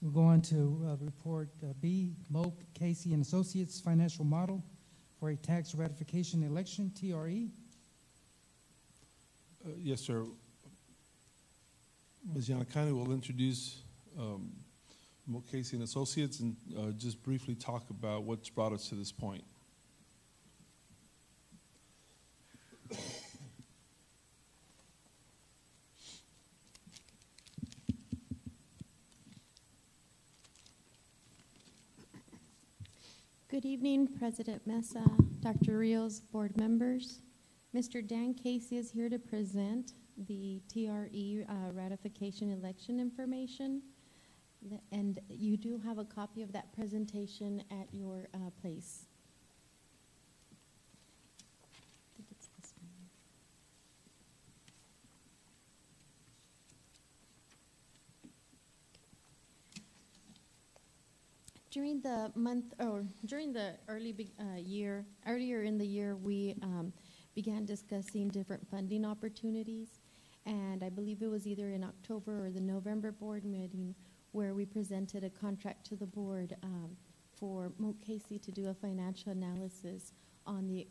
We'll go on to report B, Moak, Casey and Associates Financial Model for a Tax Ratification Election, TRE. Yes, sir. Ms. Yanakani will introduce Moak, Casey and Associates and just briefly talk about what's brought us to this point. Good evening, President Mesa, Dr. Rios, board members. Mr. Dan Casey is here to present the TRE ratification election information. And you do have a copy of that presentation at your place. I think it's this one. During the month, or during the earlier in the year, we began discussing different funding opportunities, and I believe it was either in October or the November board meeting where we presented a contract to the board for Moak Casey to do a financial analysis on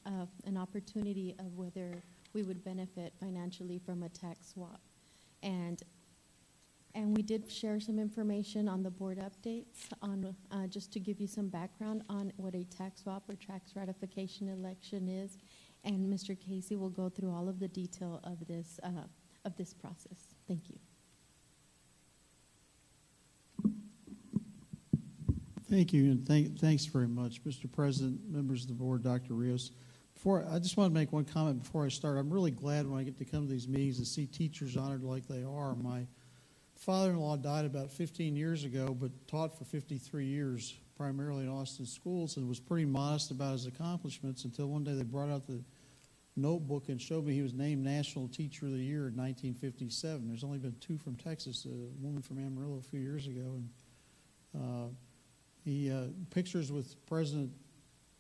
an opportunity of whether we would benefit financially from a tax swap, and we did share some information on the board updates on just to give you some background on what a tax swap or tax ratification election is, and Mr. Casey will go through all of the detail of this process. Thank you. Thank you, and thanks very much, Mr. President, members of the board, Dr. Rios. I just want to make one comment before I start. I'm really glad when I get to come to these meetings and see teachers honored like they are. My father-in-law died about 15 years ago, but taught for 53 years, primarily in Austin schools, and was pretty modest about his accomplishments until one day they brought out the notebook and showed me he was named National Teacher of the Year in 1957. There's only been two from Texas, a woman from Amarillo a few years ago, and he pictures with President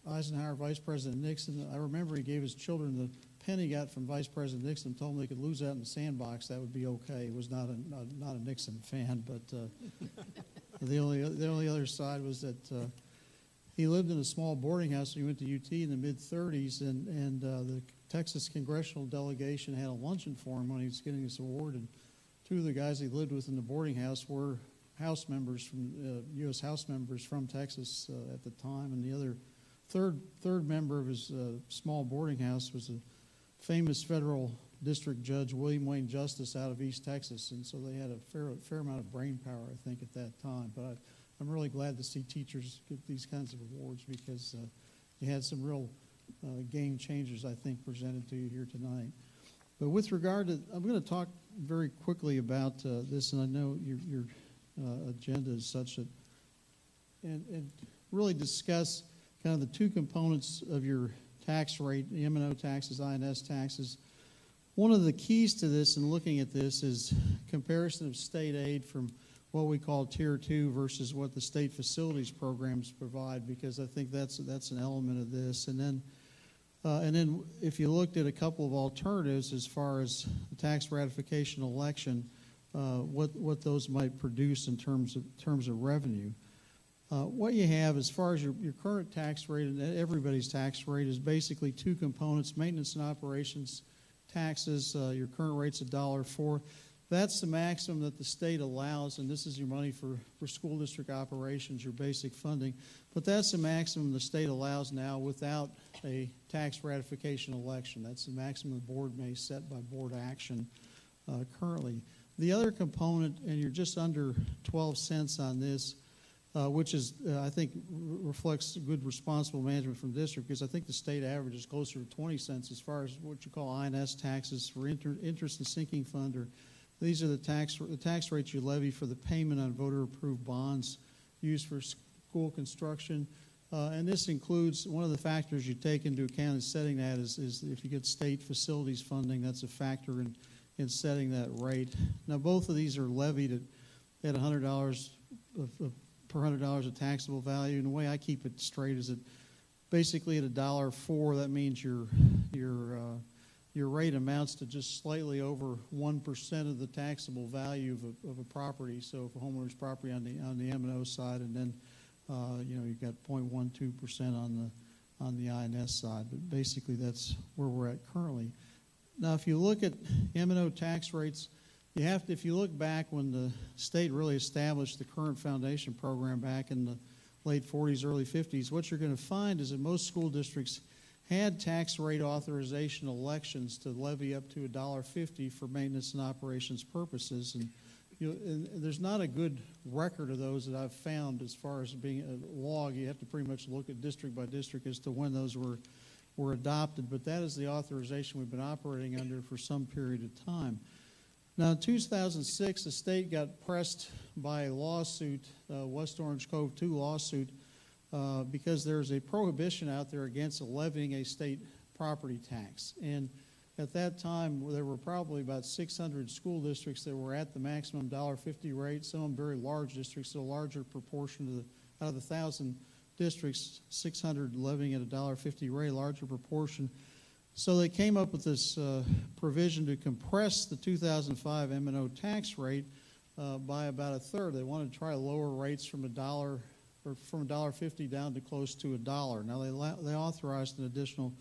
Eisenhower, Vice President Nixon. I remember he gave his children the pen he got from Vice President Nixon, told them they could lose that in the sandbox. That would be okay. He was not a Nixon fan, but the only other side was that he lived in a small boarding house. He went to UT in the mid-30s, and the Texas congressional delegation had a luncheon for him when he was getting this award. And two of the guys he lived with in the boarding house were House members from U.S. House members from Texas at the time, and the other third member of his small boarding house was a famous federal district judge, William Wayne Justice, out of East Texas, and so they had a fair amount of brain power, I think, at that time. But I'm really glad to see teachers get these kinds of awards because you had some real game changers, I think, presented to you here tonight. But with regard to, I'm going to talk very quickly about this, and I know your agenda is such that, and really discuss kind of the two components of your tax rate, the M&O taxes, INS taxes. One of the keys to this and looking at this is comparison of state aid from what we call Tier 2 versus what the state facilities programs provide, because I think that's an element of this. And then if you looked at a couple of alternatives as far as the tax ratification election, what those might produce in terms of revenue. What you have as far as your current tax rate and everybody's tax rate is basically two components: maintenance and operations taxes. Your current rate's $1.04. That's the maximum that the state allows, and this is your money for school district operations, your basic funding. But that's the maximum the state allows now without a tax ratification election. That's the maximum the board may set by board action currently. The other component, and you're just under 12 cents on this, which is, I think, reflects good responsible management from the district, because I think the state average is closer to 20 cents as far as what you call INS taxes for interest and sinking fund. Or these are the tax rates you levy for the payment on voter-approved bonds used for school construction. And this includes, one of the factors you take into account in setting that is if you get state facilities funding, that's a factor in setting that rate. Now, both of these are levied at $100 per $100 of taxable value, and the way I keep it straight is that basically at $1.04, that means your your rate amounts to just slightly over 1% of the taxable value of a property. So if a homeowner's property on the M&O side, and then you've got 0.12% on the INS side. But basically, that's where we're at currently. Now, if you look at M&O tax rates, if you look back when the state really established the current foundation program back in the late 40s, early 50s, what you're going to find is that most school districts had tax rate authorization elections to levy up to $1.50 for maintenance and operations purposes. And there's not a good record of those that I've found as far as being a log. You have to pretty much look at district by district as to when those were adopted. But that is the authorization we've been operating under for some period of time. Now, in 2006, the state got pressed by a lawsuit, West Orange Cove 2 lawsuit, because there's a prohibition out there against levying a state property tax. And at that time, there were probably about 600 school districts that were at the maximum $1.50 rate, some of them very large districts, so a larger proportion out of the 1,000 districts, 600 levying at $1.50 rate, larger proportion. So they came up with this provision to compress the 2005 M&O tax rate by about a third. They wanted to try to lower rates from $1.50 down to close to $1. Now they authorized an additional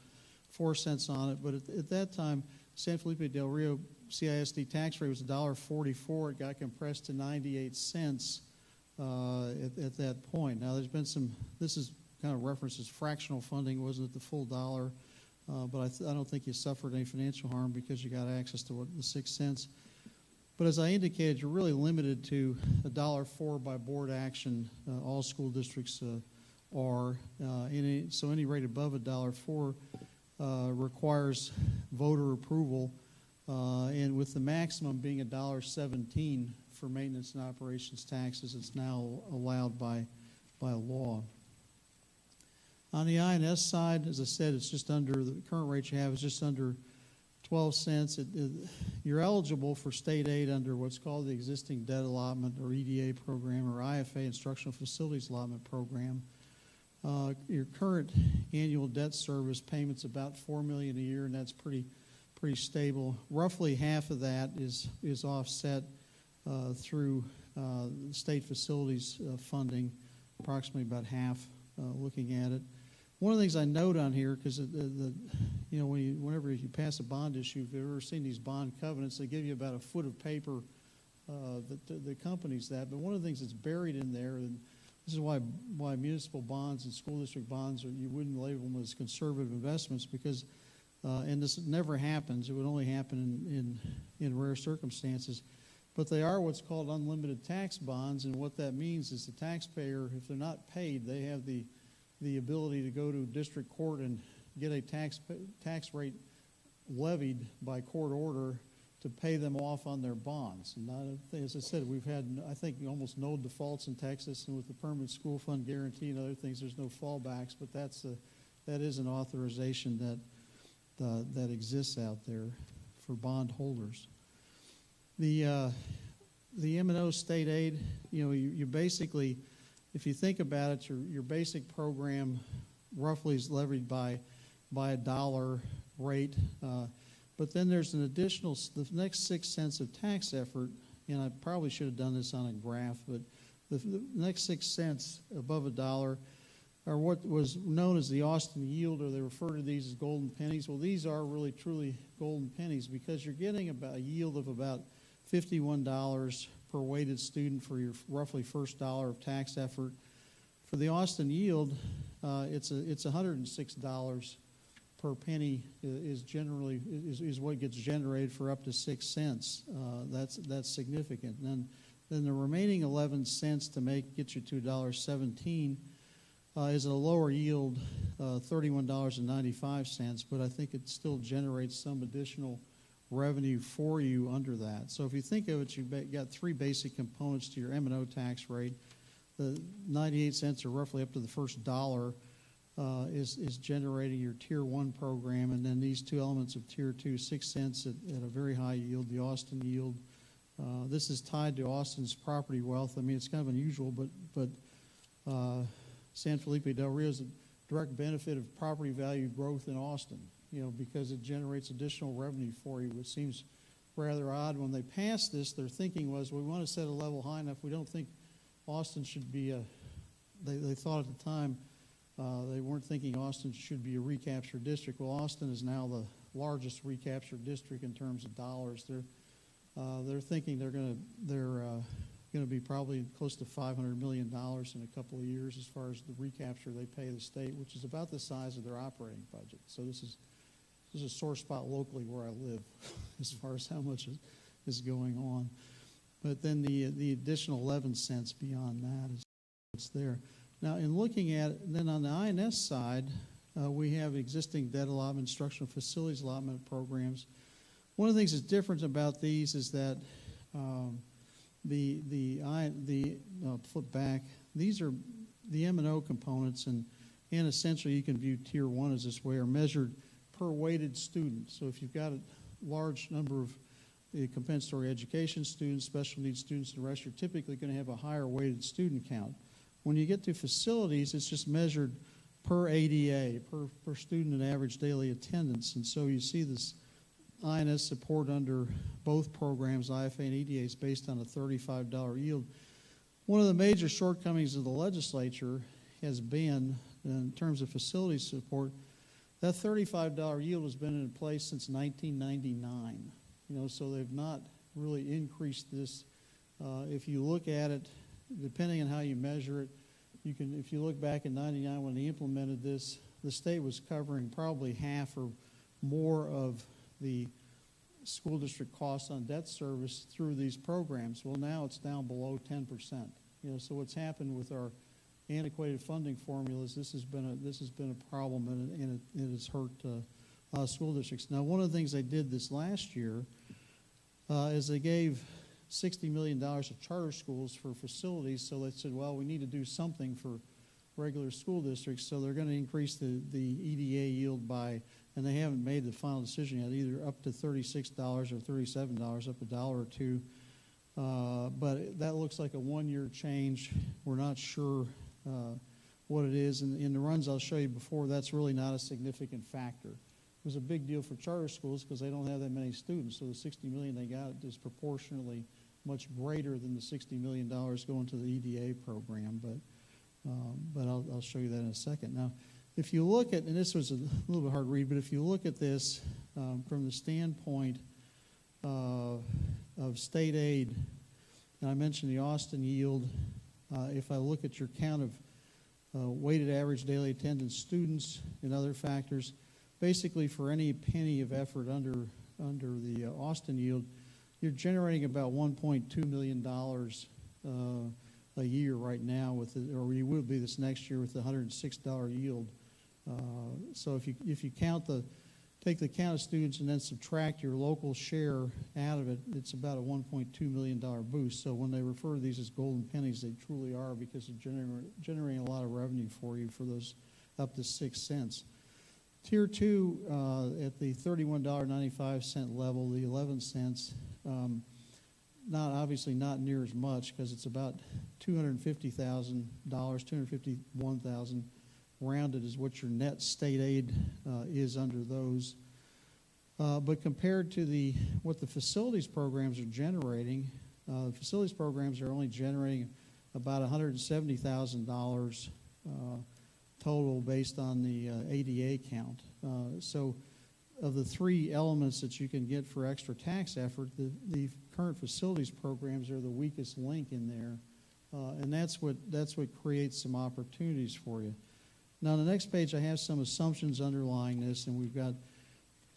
4 cents on it, but at that time, San Felipe Del Rio CISD tax rate was $1.44. It got compressed to 98 cents at that point. Now there's been this is kind of references fractional funding, wasn't it the full dollar? But I don't think you suffered any financial harm because you got access to the 6 cents. But as I indicated, you're really limited to $1.04 by board action. All school districts are. So any rate above $1.04 requires voter approval, and with the maximum being $1.17 for maintenance and operations taxes, it's now allowed by law. On the INS side, as I said, it's just under, the current rate you have is just under 12 cents. You're eligible for state aid under what's called the existing debt allotment or EDA program or IFA, Instructional Facilities Allotment Program. Your current annual debt service payment's about $4 million a year, and that's pretty stable. Roughly half of that is offset through state facilities funding, approximately about half looking at it. One of the things I note on here, because whenever you pass a bond issue, if you've ever seen these bond covenants, they give you about a foot of paper that accompanies that. But one of the things that's buried in there, and this is why municipal bonds and school district bonds, you wouldn't label them as conservative investments, because, and this never happens, it would only happen in rare circumstances, but they are what's called unlimited tax bonds, and what that means is the taxpayer, if they're not paid, they have the ability to go to district court and get a tax rate levied by court order to pay them off on their bonds. And as I said, we've had, I think, almost no defaults in Texas, and with the permanent school fund guarantee and other things, there's no fallbacks, but that is an authorization that exists out there for bond holders. The M&O state aid, you basically, if you think about it, your basic program roughly is levied by $1 rate, but then there's an additional, the next 6 cents of tax effort, and I probably should have done this on a graph, but the next 6 cents above $1 are what was known as the Austin yield, or they refer to these as golden pennies. Well, these are really truly golden pennies because you're getting about a yield of about $51 per weighted student for your roughly first dollar of tax effort. For the Austin yield, it's $106 per penny is what gets generated for up to 6 cents. That's significant. And then the remaining 11 cents to get you to $1.17 is a lower yield, $31.95, but I think it still generates some additional revenue for you under that. So if you think of it, you've got three basic components to your M&O tax rate. The 98 cents, or roughly up to the first dollar, is generating your Tier 1 program, and then these two elements of Tier 2, 6 cents at a very high yield, the Austin yield. This is tied to Austin's property wealth. I mean, it's kind of unusual, but San Felipe Del Rio is a direct benefit of property value growth in Austin. because it generates additional revenue for you, which seems rather odd. When they passed this, their thinking was, we want to set a level high enough. We don't think Austin should be they thought at the time, they weren't thinking Austin should be a recapture district. Well, Austin is now the largest recapture district in terms of dollars. They're thinking they're going to be probably close to $500 million in a couple of years as far as the recapture they pay the state, which is about the size of their operating budget. So this is a sore spot locally where I live as far as how much is going on. But then the additional 11 cents beyond that is what's there. Now, in looking at it, then on the INS side, we have existing debt allotment, instructional facilities allotment programs. One of the things that's different about these is that I'll flip back. These are the M&O components, and essentially you can view Tier 1 as this way, are measured per weighted student. So if you've got a large number of compensatory education students, special needs students, and the rest, you're typically going to have a higher weighted student count. When you get to facilities, it's just measured per ADA, per student and average daily attendance. And so you see this INS support under both programs, IFA and EDA, is based on a $35 yield. One of the major shortcomings of the legislature has been, in terms of facilities support, that $35 yield has been in place since 1999. So they've not really increased this. If you look at it, depending on how you measure it, if you look back in '99 when they implemented this, the state was covering probably half or more of the school district costs on debt service through these programs. Well, now it's down below 10%. So what's happened with our antiquated funding formulas, this has been a problem, and it has hurt school districts. Now, one of the things they did this last year is they gave $60 million to charter schools for facilities. So they said, well, we need to do something for regular school districts. So they're going to increase the EDA yield by, and they haven't made the final decision yet, either up to $36 or $37, up $1 or $2. But that looks like a one-year change. We're not sure what it is. And in the runs I'll show you before, that's really not a significant factor. It was a big deal for charter schools because they don't have that many students. So the $60 million they got is proportionally much greater than the $60 million going to the EDA program. But I'll show you that in a second. Now, if you look at, and this was a little bit hard to read, but if you look at this from the standpoint of state aid, and I mentioned the Austin yield, if I look at your count of weighted average daily attendance students and other factors, basically for any penny of effort under the Austin yield, you're generating about $1.2 million a year right now, or you will be this next year with the $106 yield. So if you take the count of students and then subtract your local share out of it, it's about a $1.2 million boost. So when they refer to these as golden pennies, they truly are, because they're generating a lot of revenue for you for those up to 6 cents. Tier 2, at the $31.95 level, the 11 cents, obviously not near as much, because it's about $250,000, $251,000 rounded is what your net state aid is under those. But compared to what the facilities programs are generating, the facilities programs are only generating about $170,000 total based on the ADA count. So of the three elements that you can get for extra tax effort, the current facilities programs are the weakest link in there, and that's what creates some opportunities for you. Now, on the next page, I have some assumptions underlying this, and we've got,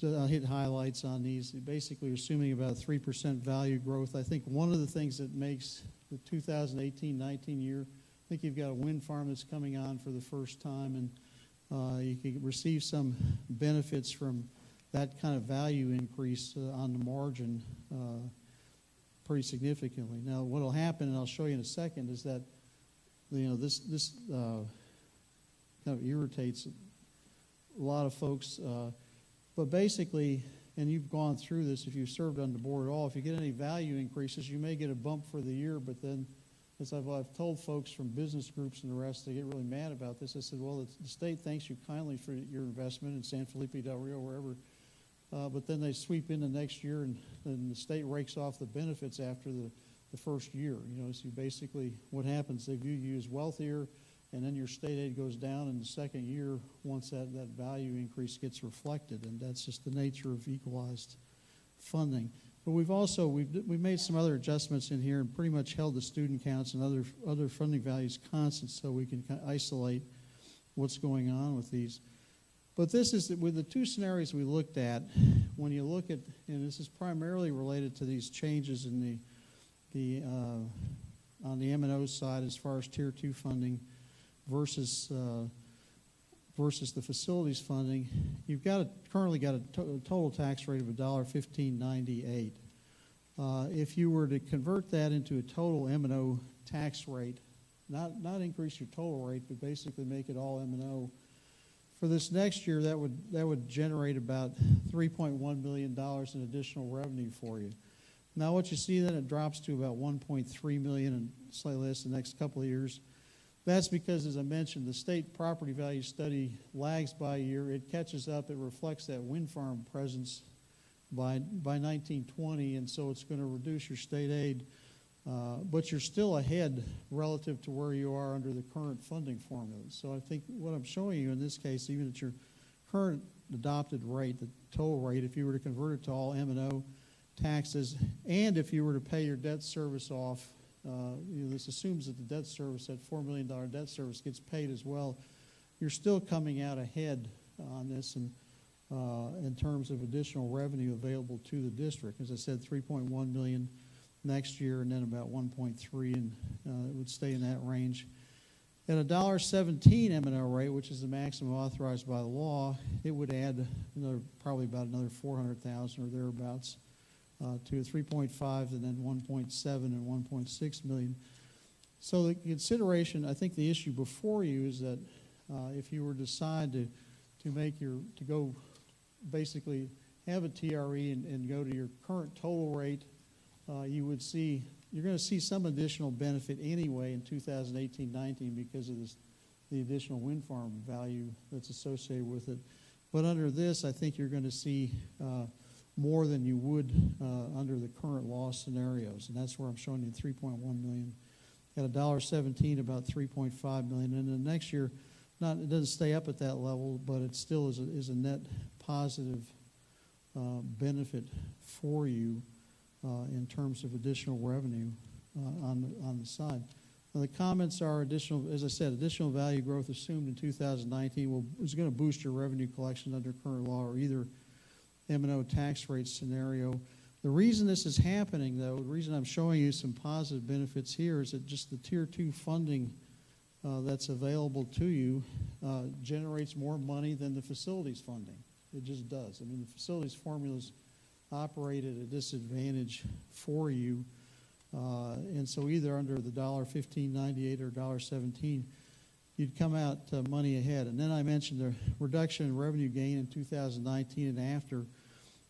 I'll hit highlights on these. Basically, assuming about 3% value growth. I think one of the things that makes the 2018-19 year, I think you've got a wind farm that's coming on for the first time, and you can receive some benefits from that kind of value increase on the margin pretty significantly. Now, what will happen, and I'll show you in a second, is that this kind of irritates a lot of folks. But basically, and you've gone through this if you've served on the board at all, if you get any value increases, you may get a bump for the year, but then as I've told folks from business groups and the rest, they get really mad about this. I said, well, the state thanks you kindly for your investment in San Felipe Del Rio, wherever, but then they sweep in the next year, and the state rakes off the benefits after the first year. You know, so basically what happens, they view you as wealthier, and then your state aid goes down in the second year once that value increase gets reflected, and that's just the nature of equalized funding. But we've made some other adjustments in here and pretty much held the student counts and other funding values constant so we can isolate what's going on with these. But this is, with the two scenarios we looked at, when you look at, and this is primarily related to these changes in on the M&O side as far as Tier 2 funding versus the facilities funding, you've currently got a total tax rate of $1.1598. If you were to convert that into a total M&O tax rate, not increase your total rate, but basically make it all M&O, for this next year, that would generate about $3.1 million in additional revenue for you. Now, what you see then, it drops to about $1.3 million and slightly less the next couple of years. That's because, as I mentioned, the state property value study lags by a year. It catches up. It reflects that wind farm presence by 1920, and so it's going to reduce your state aid. But you're still ahead relative to where you are under the current funding formulas. So I think what I'm showing you in this case, even at your current adopted rate, the total rate, if you were to convert it to all M&O taxes, and if you were to pay your debt service off, this assumes that the debt service, that $4 million debt service, gets paid as well. You're still coming out ahead on this, and in terms of additional revenue available to the district. As I said, $3.1 million next year, and then about 1.3, and it would stay in that range. At a $1.17 M&O rate, which is the maximum authorized by the law, it would add probably about another $400,000 or thereabouts to 3.5, and then 1.7 and 1.6 million. So the consideration, I think the issue before you is that if you were to decide to go basically have a TRE and go to your current total rate, you're going to see some additional benefit anyway in 2018-19 because of the additional wind farm value that's associated with it. But under this, I think you're going to see more than you would under the current law scenarios, and that's where I'm showing you 3.1 million. At $1.17, about 3.5 million, and then next year, it doesn't stay up at that level, but it still is a net positive benefit for you in terms of additional revenue on the side. Now, the comments are as I said, additional value growth assumed in 2019 is going to boost your revenue collection under current law or either M&O tax rate scenario. The reason this is happening, though, the reason I'm showing you some positive benefits here is that just the Tier 2 funding that's available to you generates more money than the facilities funding. It just does. I mean, the facilities formulas operate at a disadvantage for you, and so either under the $1.1598 or $1.17, you'd come out money ahead. And then I mentioned the reduction in revenue gain in 2019 and after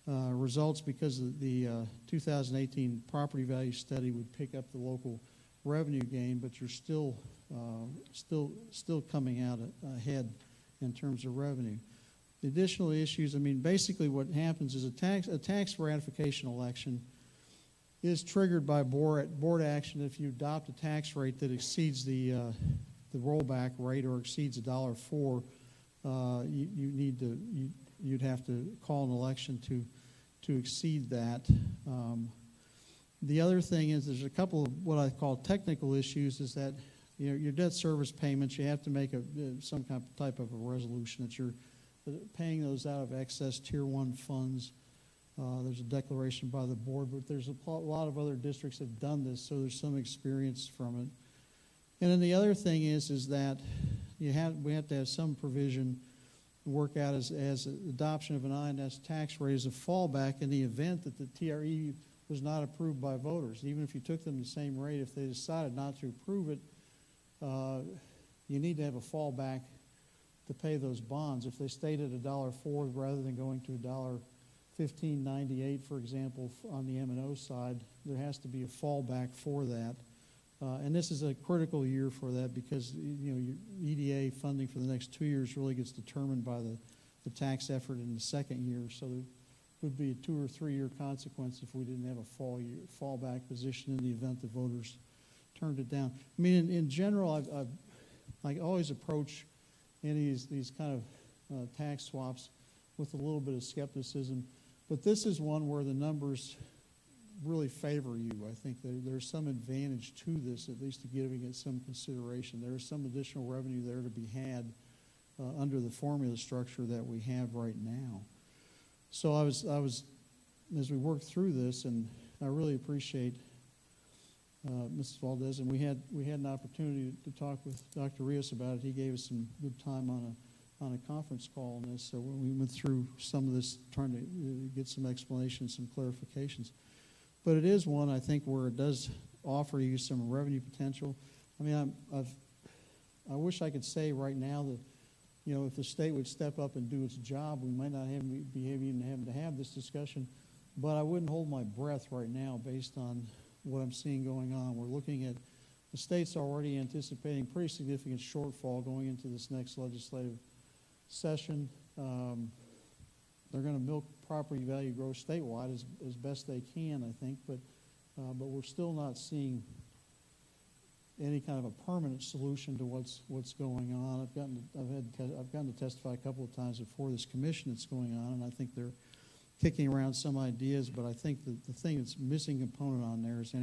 results because of the 2018 property value study would pick up the local revenue gain, but you're still coming out ahead in terms of revenue. The additional issues, I mean, basically what happens is a tax ratification election is triggered by board action if you adopt a tax rate that exceeds the rollback rate or exceeds $1.04. You'd have to call an election to exceed that. The other thing is there's a couple of what I call technical issues. Is that your debt service payments, you have to make some type of a resolution that you're paying those out of excess Tier 1 funds. There's a declaration by the board, but there's a lot of other districts that have done this, so there's some experience from it. And then the other thing is that we have to have some provision work out as adoption of an INS tax rate as a fallback in the event that the TRE was not approved by voters. Even if you took them the same rate, if they decided not to approve it, you need to have a fallback to pay those bonds. If they stayed at $1.04 rather than going to $1.1598, for example, on the M&O side, there has to be a fallback for that. And this is a critical year for that because, you know, your EDA funding for the next 2 years really gets determined by the tax effort in the second year. So there would be a 2 or 3 year consequence if we didn't have a fallback position in the event the voters turned it down. I mean, in general, I always approach any of these kind of tax swaps with a little bit of skepticism, but this is one where the numbers really favor you. I think there's some advantage to this, at least to giving it some consideration. There is some additional revenue there to be had under the formula structure that we have right now. So I was as we worked through this, and I really appreciate Mrs. Valdez, and we had an opportunity to talk with Dr. Rios about it. He gave us some good time on a conference call on this. So when we went through some of this, trying to get some explanations, some clarifications. But it is one, I think, where it does offer you some revenue potential. I mean, I wish I could say right now that, you know, if the state would step up and do its job, we might not be even having to have this discussion. But I wouldn't hold my breath right now based on what I'm seeing going on. We're looking at the state's already anticipating pretty significant shortfall going into this next legislative session. They're going to milk property value growth statewide as best they can, I think, but we're still not seeing any kind of a permanent solution to what's going on. I've gotten to testify a couple of times before this commission that's going on, and I think they're kicking around some ideas, but I think that the thing that's missing component on there is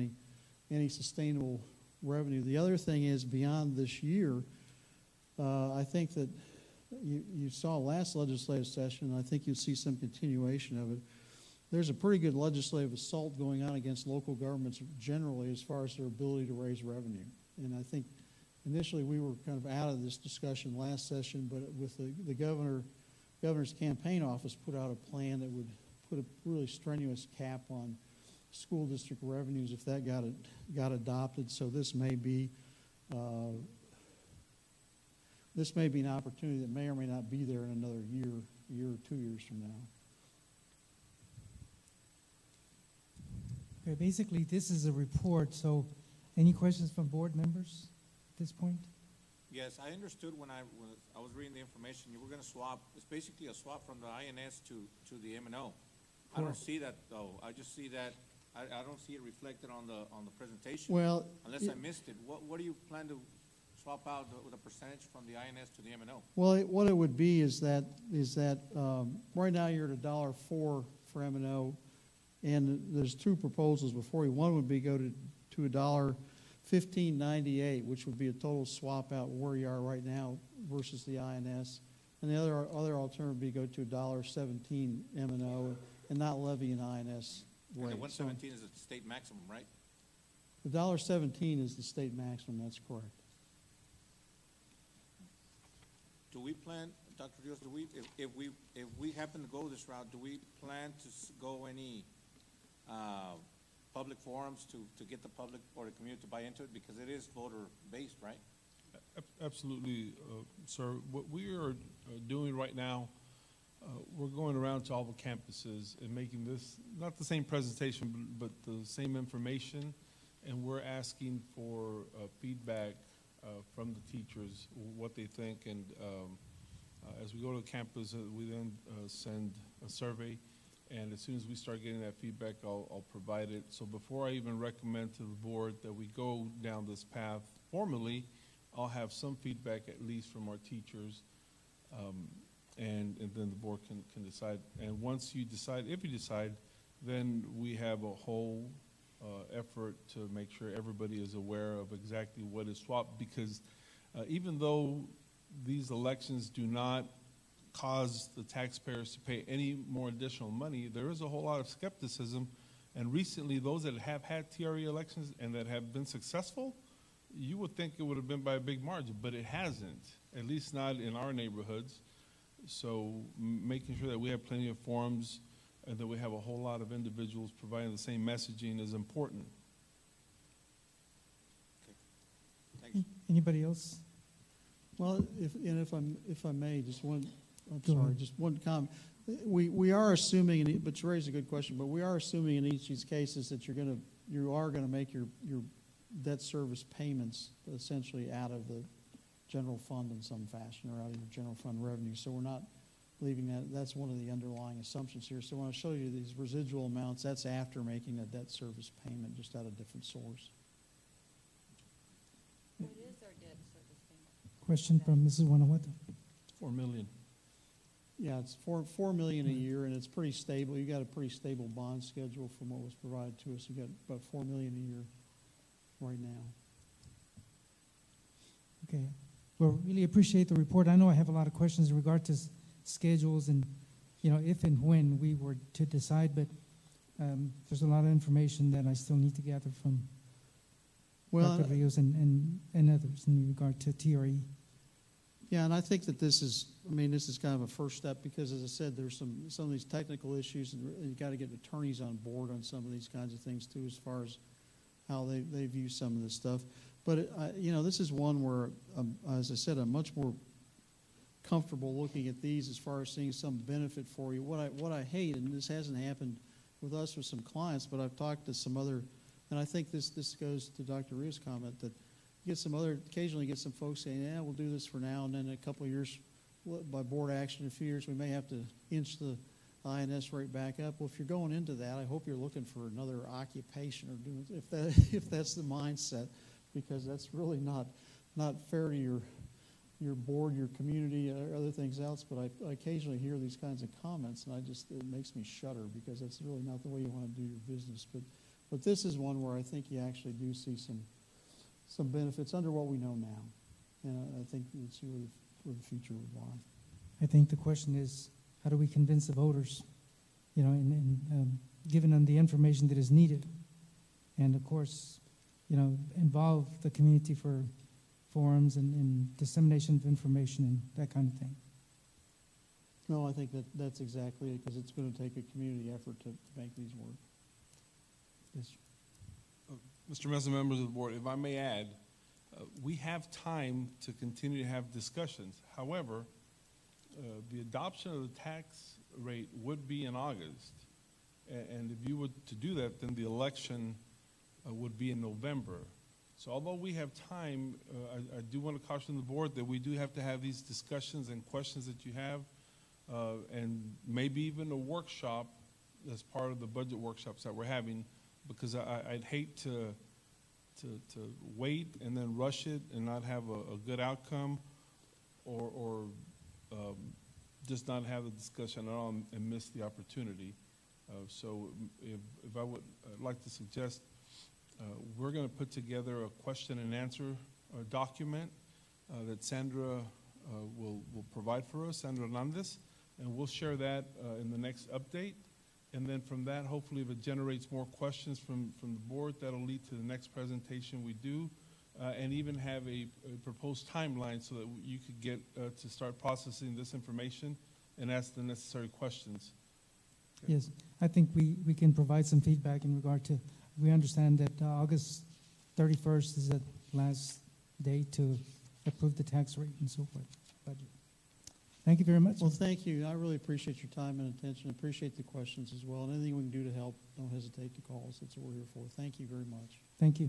any sustainable revenue. The other thing is, beyond this year, I think that you saw last legislative session, and I think you'll see some continuation of it. There's a pretty good legislative assault going on against local governments generally as far as their ability to raise revenue. And I think initially we were kind of out of this discussion last session, but with the governor's campaign office put out a plan that would put a really strenuous cap on school district revenues if that got adopted. So this may be an opportunity that may or may not be there in another year or 2 years from now. Okay, basically, this is a report, so any questions from board members at this point? Yes, I understood when I was reading the information, you were going to swap, it's basically a swap from the INS to the M&O. I don't see that, though. I just see that, I don't see it reflected on the presentation. Well, unless I missed it. What do you plan to swap out with a percentage from the INS to the M&O? well, what it would be is that right now you're at $1.04 for M&O, and there's two proposals before you. One would be go to $1.1598, which would be a total swap out where you are right now versus the INS. And the other alternative would be go to $1.17 M&O and not levy an INS rate. And the 117 is the state maximum, right? The $1.17 is the state maximum. That's correct. Do we plan, Dr. Rios, if we happen to go this route, do we plan to go any public forums to get the public or the community to buy into it? Because it is voter-based, right? Absolutely, sir. What we are doing right now, we're going around to all the campuses and making this, not the same presentation, but the same information, and we're asking for feedback from the teachers, what they think, and as we go to campus, we then send a survey, and as soon as we start getting that feedback, I'll provide it. So before I even recommend to the board that we go down this path formally, I'll have some feedback at least from our teachers, and then the board can decide. And once you decide, if you decide, then we have a whole effort to make sure everybody is aware of exactly what is swapped, because even though these elections do not cause the taxpayers to pay any more additional money, there is a whole lot of skepticism. And recently, those that have had TRE elections and that have been successful, you would think it would have been by a big margin, but it hasn't, at least not in our neighborhoods. So making sure that we have plenty of forums and that we have a whole lot of individuals providing the same messaging is important. Thanks. Anybody else? Well, if I may, just one. Go ahead. Just one comment. We are assuming, but you raised a good question. But we are assuming in each of these cases that you are going to make your debt service payments essentially out of the general fund in some fashion, or out of your general fund revenue. So we're not leaving that. That's one of the underlying assumptions here. So when I show you these residual amounts, that's after making a debt service payment, just out of a different source. What is our debt service payment? Question from Mrs. Guanajuato. 4 million. Yeah, it's $4 million a year, and it's pretty stable. You got a pretty stable bond schedule from what was provided to us. You got about $4 million a year right now. Okay. Well, really appreciate the report. I know I have a lot of questions in regard to schedules and, if and when we were to decide, but there's a lot of information that I still need to gather from Dr. Rios and others in regard to TRE. Yeah, and I think that this is kind of a first step because, as I said, there's some of these technical issues, and you got to get attorneys on board on some of these kinds of things too, as far as how they view some of this stuff. But this is one where, as I said, I'm much more comfortable looking at these as far as seeing some benefit for you. What I hate, and this hasn't happened with us with some clients, but I've talked to some other, and I think this goes to Dr. Rios' comment that. Occasionally get some folks saying, yeah, we'll do this for now, and then in a couple of years, by board action, in a few years, we may have to inch the INS rate back up. Well, if you're going into that, I hope you're looking for another occupation, or doing if that's the mindset, because that's really not fair to your board, your community, or other things else. But I occasionally hear these kinds of comments, and it makes me shudder because that's really not the way you want to do your business. But this is one where I think you actually do see some benefits under what we know now. And I think it's where the future would lie. I think the question is, how do we convince the voters, and given them the information that is needed? And of course, involve the community for forums and dissemination of information and that kind of thing. No, I think that's exactly it, because it's going to take a community effort to make these work. Yes. Mr. Mesa, members of the board, if I may add, we have time to continue to have discussions. However, the adoption of the tax rate would be in August. And if you were to do that, then the election would be in November. So although we have time, I do want to caution the board that we do have to have these discussions and questions that you have, and maybe even a workshop as part of the budget workshops that we're having, because I'd hate to wait and then rush it and not have a good outcome, or just not have the discussion at all and miss the opportunity. So if I would like to suggest, we're going to put together a question and answer document that Sandra will provide for us, Sandra Hernandez, and we'll share that in the next update. And then from that, hopefully, if it generates more questions from the board, that'll lead to the next presentation we do, and even have a proposed timeline so that you could get to start processing this information and ask the necessary questions. Okay. Yes, I think we can provide some feedback in regard to, we understand that August 31st is the last day to approve the tax rate and so forth, budget. Thank you very much. Well, thank you. I really appreciate your time and attention. Appreciate the questions as well. And anything we can do to help, don't hesitate to call us. That's what we're here for. Thank you very much. Thank you.